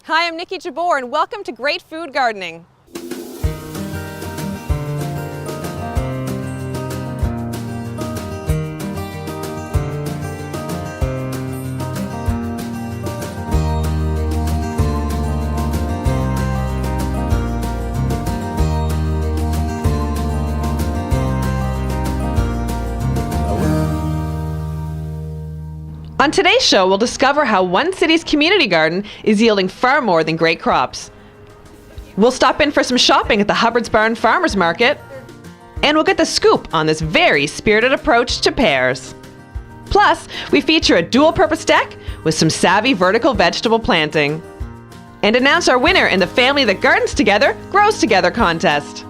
Hi, I'm Niki Jabbour and welcome to Great Food Gardening. On today's show, we'll discover how one city's community garden is yielding far more than great crops. We'll stop in for some shopping at the Hubbards Barn Farmers Market, and we'll get the scoop on this very spirited approach to pears. Plus, we feature a dual-purpose deck with some savvy vertical vegetable planting, and announce our winner in the Family That Gardens Together, Grows Together contest.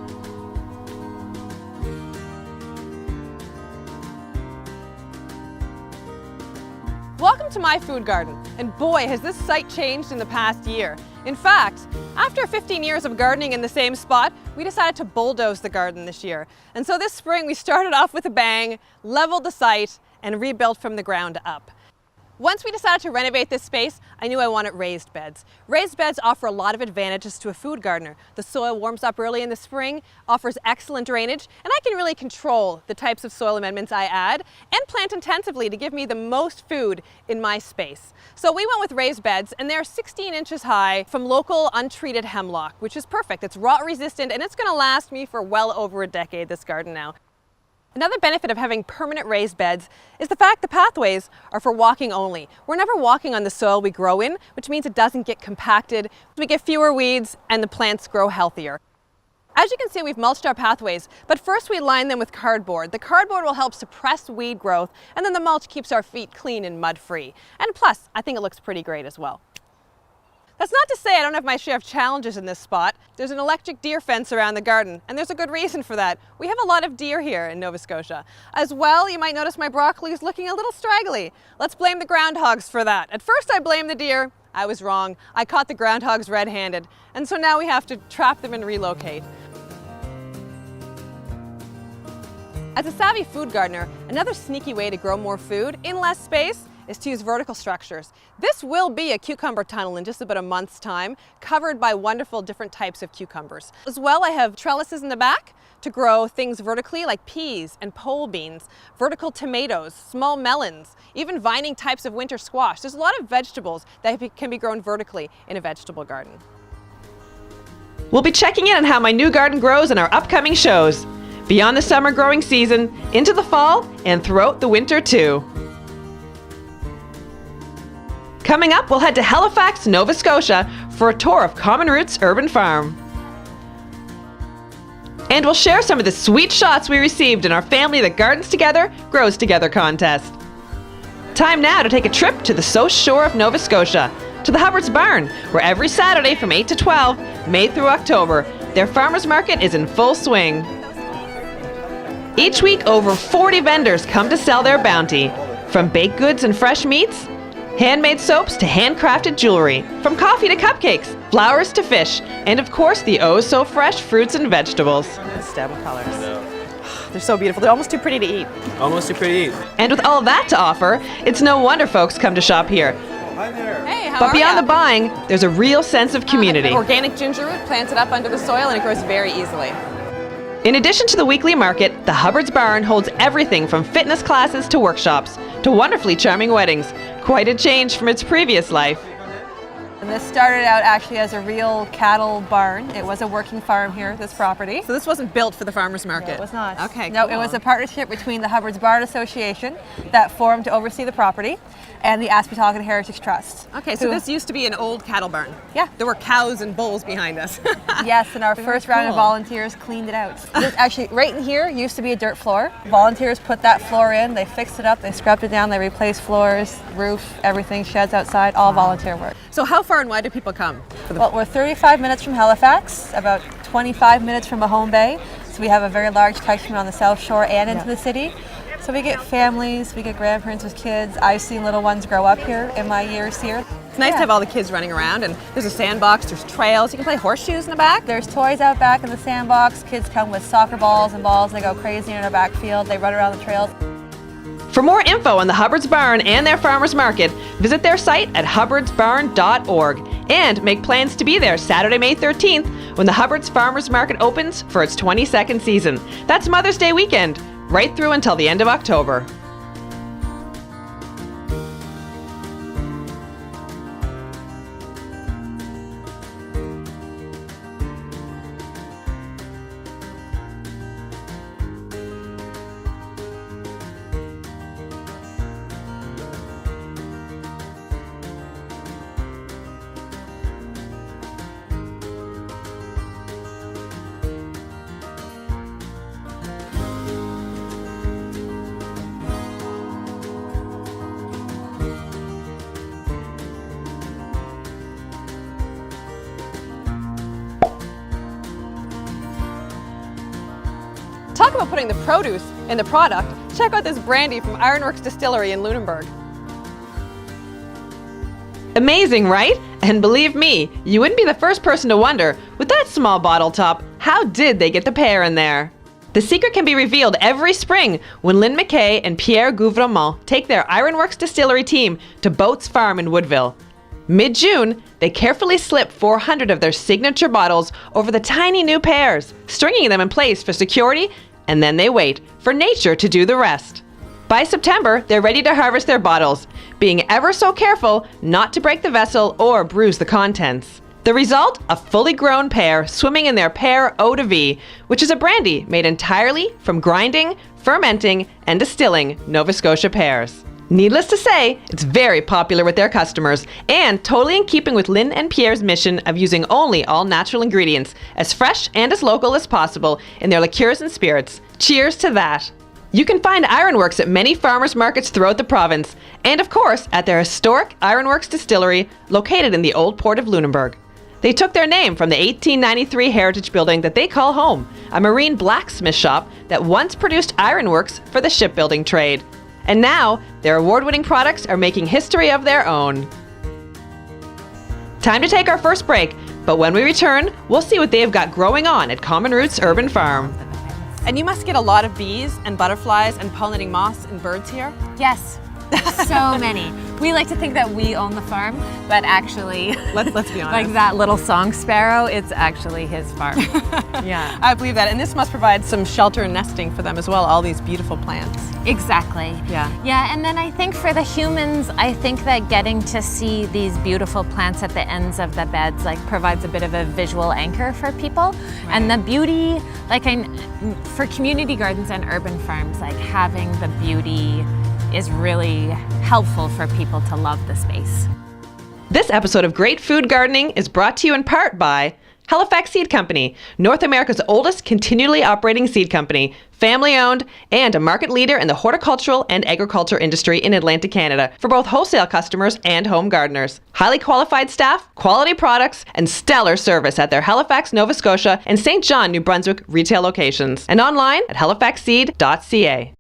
Welcome to my food garden, and boy has this site changed in the past year. In fact, after 15 years of gardening in the same spot, we decided to bulldoze the garden this year. And so this spring we started off with a bang, leveled the site, and rebuilt from the ground up. Once we decided to renovate this space, I knew I wanted raised beds. Raised beds offer a lot of advantages to a food gardener. The soil warms up early in the spring, offers excellent drainage, and I can really control the types of soil amendments I add and plant intensively to give me the most food in my space. So we went with raised beds, and they're 16 inches high from local untreated hemlock, which is perfect. It's rot resistant and it's going to last me for well over a decade, this garden now. Another benefit of having permanent raised beds is the fact the pathways are for walking only. We're never walking on the soil we grow in, which means it doesn't get compacted. We get fewer weeds and the plants grow healthier. As you can see, we've mulched our pathways, but first we line them with cardboard. The cardboard will help suppress weed growth, and then the mulch keeps our feet clean and mud-free. And plus, I think it looks pretty great as well. That's not to say I don't have my share of challenges in this spot. There's an electric deer fence around the garden, and there's a good reason for that. We have a lot of deer here in Nova Scotia. As well, you might notice my broccoli is looking a little straggly. Let's blame the groundhogs for that. At first I blamed the deer. I was wrong. I caught the groundhogs red-handed, and so now we have to trap them and relocate. As a savvy food gardener, another sneaky way to grow more food in less space is to use vertical structures. This will be a cucumber tunnel in just about a month's time, covered by wonderful different types of cucumbers. As well, I have trellises in the back to grow things vertically like peas and pole beans, vertical tomatoes, small melons, even vining types of winter squash. There's a lot of vegetables that can be grown vertically in a vegetable garden. We'll be checking in on how my new garden grows in our upcoming shows, beyond the summer growing season, into the fall, and throughout the winter too. Coming up, we'll head to Halifax, Nova Scotia for a tour of Common Roots Urban Farm. And we'll share some of the sweet shots we received in our Family That Gardens Together, Grows Together contest. Time now to take a trip to the south shore of Nova Scotia, to the Hubbards Barn, where every Saturday from 8 to 12, May through October, their farmers market is in full swing. Each week, over 40 vendors come to sell their bounty, from baked goods and fresh meats, handmade soaps to handcrafted jewelry, from coffee to cupcakes, flowers to fish, and of course the oh-so-fresh fruits and vegetables. The stem colors. They're so beautiful. They're almost too pretty to eat. Almost too pretty to eat. And with all of that to offer, it's no wonder folks come to shop here. Hi there. Hey, how are But beyond the buying, there's a real sense of community. Organic ginger root planted up under the soil, and it grows very easily. In addition to the weekly market, the Hubbards Barn holds everything from fitness classes to workshops, to wonderfully charming weddings. Quite a change from its previous life. And this started out actually as a real cattle barn. It was a working farm here, this property. So this wasn't built for the farmers market? No, it was not. Okay, No, cool. It was a partnership between the Hubbards Barn Association that formed to oversee the property and the Aspetaugan Heritage Trust. Okay, so this used to be an old cattle barn. Yeah. There were cows and bulls behind us. Yes, and our first round of volunteers cleaned it out. This, actually, right in here used to be a dirt floor. Volunteers put that floor in, they fixed it up, they scrubbed it down, they replaced floors, roof, everything, sheds outside, all volunteer work. So how far and wide do people come? Well, we're 35 minutes from Halifax, about 25 minutes from Mahone Bay. So we have a very large catchment on the South Shore and into the city. So we get families, we get grandparents with kids. I've seen little ones grow up here in my years here. It's nice to have all the kids running around, and there's a sandbox, there's trails. You can play horseshoes in the back. There's toys out back in the sandbox. Kids come with soccer balls and balls. They go crazy in our backfield. They run around the trails. For more info on the Hubbards Barn and their farmers market, visit their site at hubbardsbarn.org And make plans to be there Saturday, May 13th when the Hubbards Farmers Market opens for its 22nd season. That's Mother's Day weekend, right through until the end of October. Talk about putting the produce in the product. Check out this brandy from Ironworks Distillery in Lunenburg. Amazing, right? And believe me, you wouldn't be the first person to wonder, with that small bottle top, how did they get the pear in there? The secret can be revealed every spring when Lynn McKay and Pierre Gouvremont take their Ironworks Distillery team to Boats Farm in Woodville. Mid-June, they carefully slip 400 of their signature bottles over the tiny new pears, stringing them in place for security, and then they wait for nature to do the rest. By September, they're ready to harvest their bottles, being ever so careful not to break the vessel or bruise the contents. The result? A fully grown pear swimming in their pear eau de vie, which is a brandy made entirely from grinding, fermenting, and distilling Nova Scotia pears. Needless to say, it's very popular with their customers and totally in keeping with Lynn and Pierre's mission of using only all natural ingredients, as fresh and as local as possible in their liqueurs and spirits. Cheers to that! You can find Ironworks at many farmers markets throughout the province, and of course at their historic Ironworks Distillery located in the old port of Lunenburg. They took their name from the 1893 heritage building that they call home, a marine blacksmith shop that once produced ironworks for the shipbuilding trade. And now, their award-winning products are making history of their own. Time to take our first break, but when we return, we'll see what they've got growing on at Common Roots Urban Farm. And you must get a lot of bees and butterflies and pollinating moths and birds here? Yes, so many. We like to think that we own the farm, but actually, let's be honest. Like that little song sparrow, it's actually his farm. Yeah. I believe that, and this must provide some shelter and nesting for them as well, all these beautiful plants. Exactly. Yeah. Yeah, and then I think for the humans, I think that getting to see these beautiful plants at the ends of the beds like provides a bit of a visual anchor for people. Right. And the beauty, like for community gardens and urban farms, like having the beauty is really helpful for people to love the space. This episode of Great Food Gardening is brought to you in part by Halifax Seed Company, North America's oldest continually operating seed company, family-owned, and a market leader in the horticultural and agriculture industry in Atlantic Canada for both wholesale customers and home gardeners. Highly qualified staff, quality products, and stellar service at their Halifax, Nova Scotia and St. John, New Brunswick retail locations, and online at halifaxseed.ca.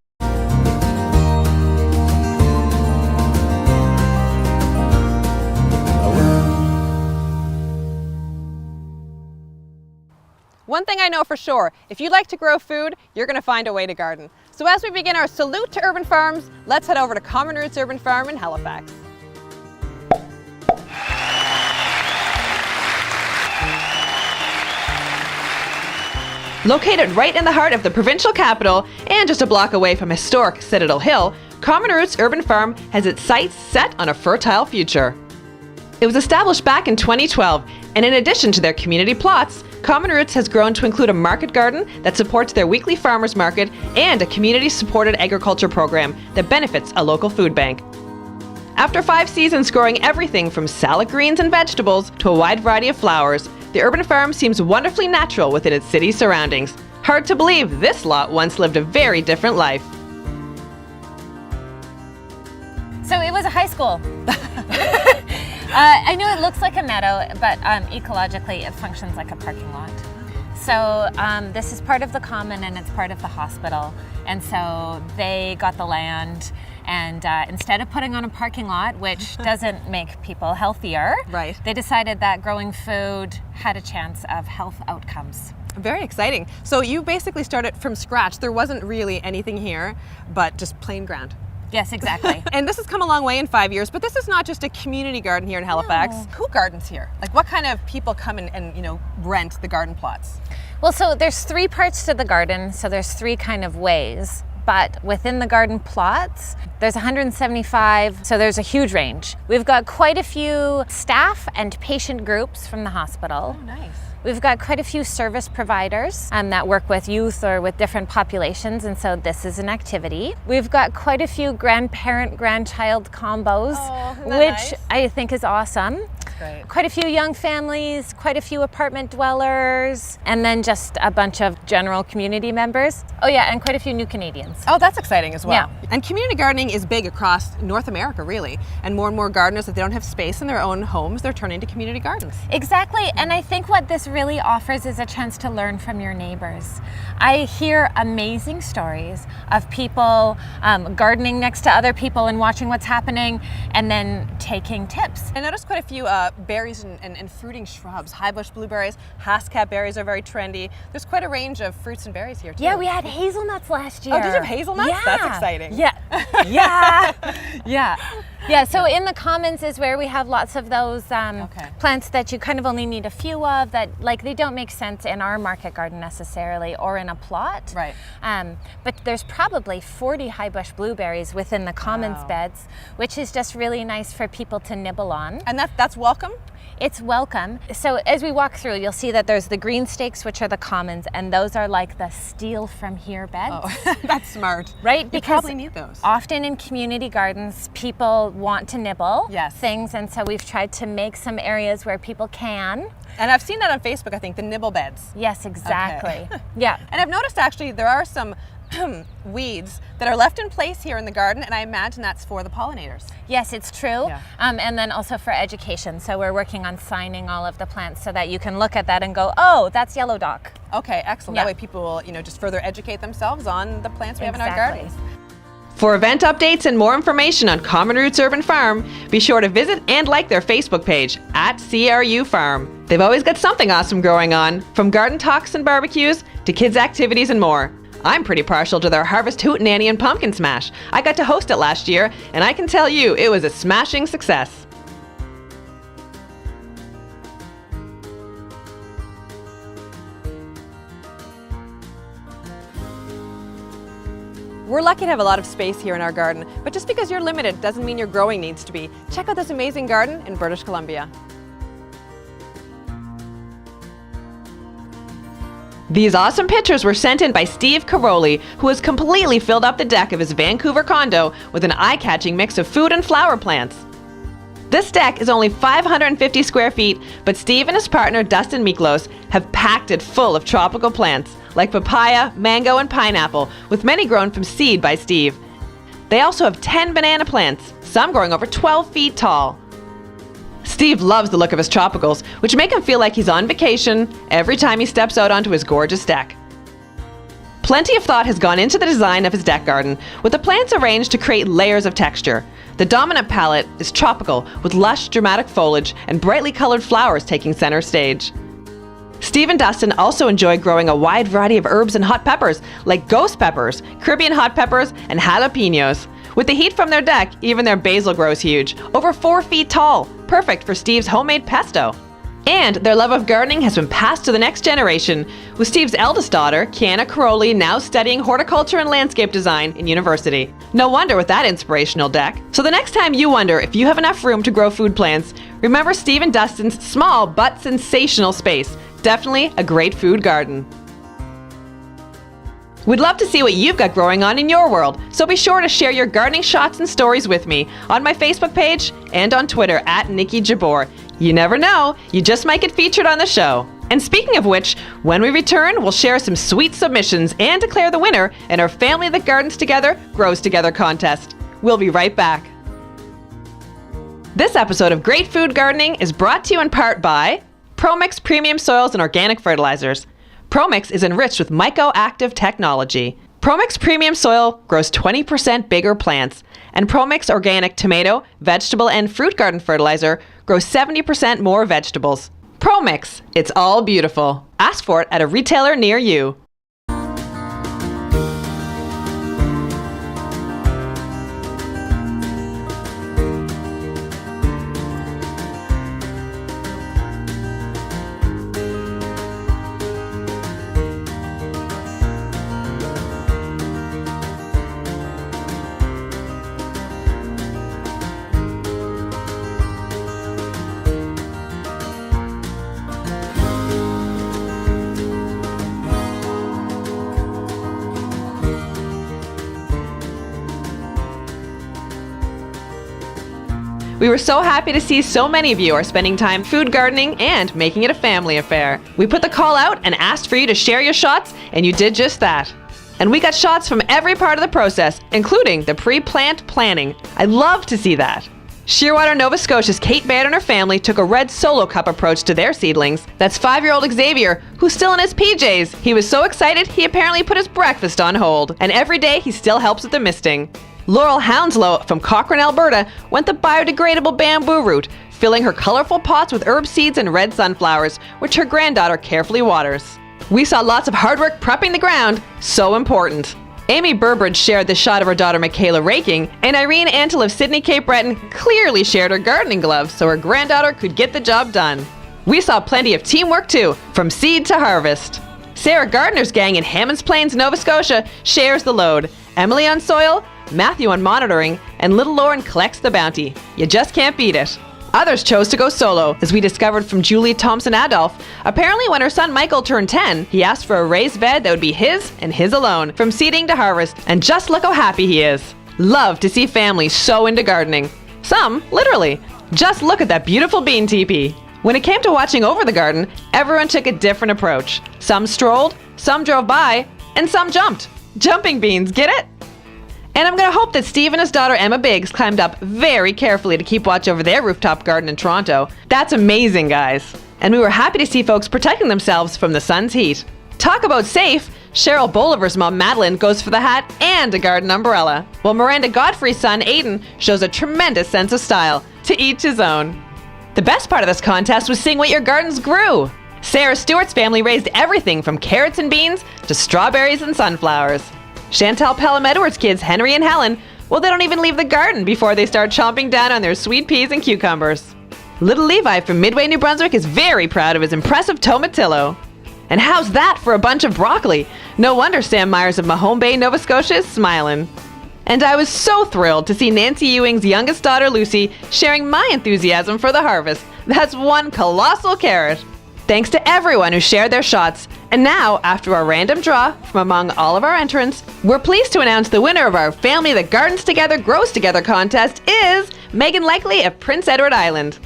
One thing I know for sure, if you like to grow food, you're going to find a way to garden. So as we begin our salute to urban farms, let's head over to Common Roots Urban Farm in Halifax. Located right in the heart of the provincial capital and just a block away from historic Citadel Hill, Common Roots Urban Farm has its sights set on a fertile future. It was established back in 2012, and in addition to their community plots, Common Roots has grown to include a market garden that supports their weekly farmers market and a community-supported agriculture program that benefits a local food bank. After 5 seasons growing everything from salad greens and vegetables to a wide variety of flowers, the urban farm seems wonderfully natural within its city surroundings. Hard to believe this lot once lived a very different life. So it was a high school. I know it looks like a meadow, but ecologically it functions like a parking lot. So this is part of the common and it's part of the hospital. And so they got the land and instead of putting on a parking lot, which doesn't make people healthier, right, they decided that growing food had a chance of health outcomes. Very exciting. So you basically started from scratch. There wasn't really anything here, but just plain ground. Yes, exactly. And this has come a long way in 5 years, but this is not just a community garden here in Halifax. No. Who gardens here? Like what kind of people come and rent the garden plots? Well, so there's 3 parts to the garden, so there's 3 kind of ways. But within the garden plots, there's 175, so there's a huge range. We've got quite a few staff and patient groups from the hospital. Oh, nice. We've got quite a few service providers that work with youth or with different populations, and so this is an activity. We've got quite a few grandparent-grandchild combos, isn't that which nice? I think is awesome. Great. Quite a few young families, quite a few apartment dwellers, and then just a bunch of general community members. Oh yeah, and quite a few new Canadians. Oh, that's exciting as well. Yeah. And community gardening is big across North America, really. And more gardeners, if they don't have space in their own homes, they're turning to community gardens. Exactly, and I think what this really offers is a chance to learn from your neighbors. I hear amazing stories of people gardening next to other people and watching what's happening and then taking tips. I noticed quite a few berries and fruiting shrubs. High bush blueberries, hascap berries are very trendy. There's quite a range of fruits and berries here too. Yeah, we had hazelnuts last year. Oh, did you have hazelnuts? Yeah. That's exciting. Yeah, yeah, yeah. Yeah, so in the commons is where we have lots of those plants that you kind of only need a few of, that like they don't make sense in our market garden necessarily or in a plot. Right. But there's probably 40 high bush blueberries within the commons beds, which is just really nice for people to nibble on. And that's welcome? It's welcome. So as we walk through, you'll see that there's the green stakes, which are the commons, and those are like the steal from here beds. Oh, that's smart. Right? You Because probably need those. often in community gardens, people want to nibble Yes. things, and so we've tried to make some areas where people can. And I've seen that on Facebook, I think, the nibble beds. Yes, exactly. Okay. Yeah. And I've noticed actually there are some weeds that are left in place here in the garden, and I imagine that's for the pollinators. Yes, it's true. Yeah. And then also for education. So we're working on signing all of the plants so that you can look at that and go, oh, that's yellow dock. Okay, excellent. Yeah. That way people will, just further educate themselves on the plants we have in our Exactly. gardens. For event updates and more information on Common Roots Urban Farm, be sure to visit and like their Facebook page at CRU Farm. They've always got something awesome going on, from garden talks and barbecues to kids' activities and more. I'm pretty partial to their Harvest Hootenanny and Pumpkin Smash. I got to host it last year, and I can tell you it was a smashing success. We're lucky to have a lot of space here in our garden, but just because you're limited doesn't mean your growing needs to be. Check out this amazing garden in British Columbia. These awesome pictures were sent in by Steve Caroli, who has completely filled up the deck of his Vancouver condo with an eye-catching mix of food and flower plants. This deck is only 550 square feet, but Steve and his partner Dustin Miklos have packed it full of tropical plants like papaya, mango, and pineapple, with many grown from seed by Steve. They also have 10 banana plants, some growing over 12 feet tall. Steve loves the look of his tropicals, which make him feel like he's on vacation every time he steps out onto his gorgeous deck. Plenty of thought has gone into the design of his deck garden, with the plants arranged to create layers of texture. The dominant palette is tropical, with lush, dramatic foliage and brightly colored flowers taking center stage. Steve and Dustin also enjoy growing a wide variety of herbs and hot peppers, like ghost peppers, Caribbean hot peppers, and jalapenos. With the heat from their deck, even their basil grows huge, over 4 feet tall, perfect for Steve's homemade pesto. And their love of gardening has been passed to the next generation, with Steve's eldest daughter, Kiana Caroli, now studying horticulture and landscape design in university. No wonder with that inspirational deck. So the next time you wonder if you have enough room to grow food plants, remember Steve and Dustin's small but sensational space. Definitely a great food garden. We'd love to see what you've got growing on in your world, so be sure to share your gardening shots and stories with me on my Facebook page and on Twitter at Niki Jabbour. You never know, you just might get featured on the show. And speaking of which, when we return, we'll share some sweet submissions and declare the winner in our Family That Gardens Together, Grows Together contest. We'll be right back. This episode of Great Food Gardening is brought to you in part by ProMix Premium Soils and Organic Fertilizers. ProMix is enriched with mycoactive technology. ProMix Premium Soil grows 20% bigger plants, and ProMix Organic Tomato, Vegetable, and Fruit Garden Fertilizer grows 70% more vegetables. ProMix, it's all beautiful. Ask for it at a retailer near you. We were so happy to see so many of you are spending time food gardening and making it a family affair. We put the call out and asked for you to share your shots, and you did just that. And we got shots from every part of the process, including the pre-plant planning. I love to see that. Shearwater, Nova Scotia's Kate Baird and her family took a red solo cup approach to their seedlings. That's 5-year-old Xavier, who's still in his PJs. He was so excited, he apparently put his breakfast on hold. And every day, he still helps with the misting. Laurel Hounslow from Cochrane, Alberta, went the biodegradable bamboo route, filling her colorful pots with herb seeds and red sunflowers, which her granddaughter carefully waters. We saw lots of hard work prepping the ground, so important. Amy Burbridge shared the shot of her daughter Michaela raking, and Irene Antle of Sydney Cape Breton clearly shared her gardening gloves so her granddaughter could get the job done. We saw plenty of teamwork too, from seed to harvest. Sarah Gardner's gang in Hammonds Plains, Nova Scotia shares the load. Emily on soil, Matthew on monitoring, and little Lauren collects the bounty. You just can't beat it. Others chose to go solo, as we discovered from Julie Thompson-Adolph. Apparently when her son Michael turned 10, he asked for a raised bed that would be his and his alone, from seeding to harvest, and just look how happy he is. Love to see families so into gardening. Some, literally. Just look at that beautiful bean teepee. When it came to watching over the garden, everyone took a different approach. Some strolled, some drove by, and some jumped. Jumping beans, get it? And I'm going to hope that Steve and his daughter Emma Biggs climbed up very carefully to keep watch over their rooftop garden in Toronto. That's amazing, guys. And we were happy to see folks protecting themselves from the sun's heat. Talk about safe, Cheryl Bolivar's mom Madeline goes for the hat and a garden umbrella, while Miranda Godfrey's son Aiden shows a tremendous sense of style. To each his own. The best part of this contest was seeing what your gardens grew. Sarah Stewart's family raised everything from carrots and beans to strawberries and sunflowers. Chantal Pelham Edwards' kids, Henry and Helen, well, they don't even leave the garden before they start chomping down on their sweet peas and cucumbers. Little Levi from Midway, New Brunswick is very proud of his impressive tomatillo. And how's that for a bunch of broccoli? No wonder Sam Myers of Mahone Bay, Nova Scotia is smiling. And I was so thrilled to see Nancy Ewing's youngest daughter, Lucy, sharing my enthusiasm for the harvest. That's one colossal carrot. Thanks to everyone who shared their shots. And now, after our random draw from among all of our entrants, we're pleased to announce the winner of our Family That Gardens Together Grows Together contest is Megan Likely of Prince Edward Island.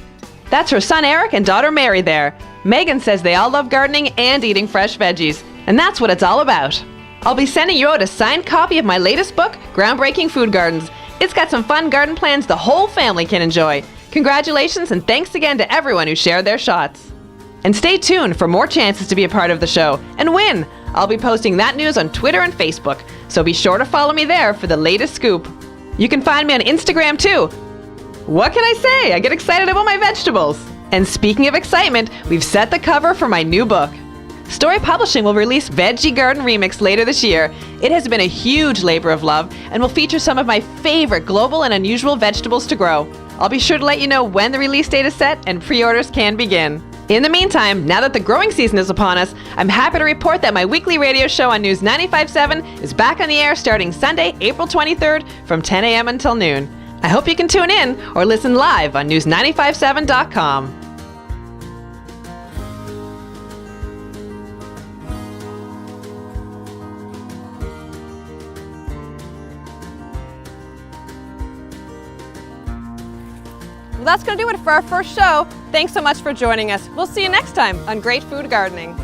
That's her son Eric and daughter Mary there. Megan says they all love gardening and eating fresh veggies, and that's what it's all about. I'll be sending you out a signed copy of my latest book, Groundbreaking Food Gardens. It's got some fun garden plans the whole family can enjoy. Congratulations and thanks again to everyone who shared their shots. And stay tuned for more chances to be a part of the show and win. I'll be posting that news on Twitter and Facebook, so be sure to follow me there for the latest scoop. You can find me on Instagram too. What can I say? I get excited about my vegetables. And speaking of excitement, we've set the cover for my new book. Story Publishing will release Veggie Garden Remix later this year. It has been a huge labor of love and will feature some of my favorite global and unusual vegetables to grow. I'll be sure to let you know when the release date is set and pre-orders can begin. In the meantime, now that the growing season is upon us, I'm happy to report that my weekly radio show on News 95.7 is back on the air starting Sunday, April 23rd from 10 a.m. until noon. I hope you can tune in or listen live on news957.com. Well, that's going to do it for our first show. Thanks so much for joining us. We'll see you next time on Great Food Gardening.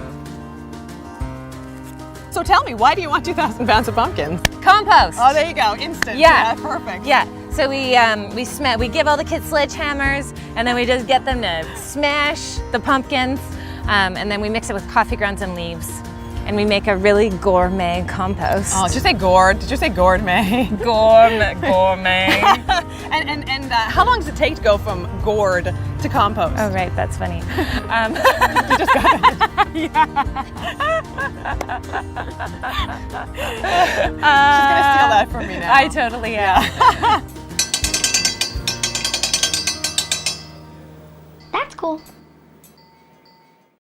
So tell me, why do you want 2,000 pounds of pumpkins? Compost. Oh, there you go, instant. Yeah. Perfect. Yeah. So we give all the kids sledgehammers, and then we just get them to smash the pumpkins, and then we mix it with coffee grounds and leaves, and we make a really gourmet compost. Oh, did you say gourd? Did you say gourmet? Gourmet. And how long does it take to go from gourd to compost? Oh, right, that's funny. You just got it. She's gonna steal that from me now. I totally am. That's cool.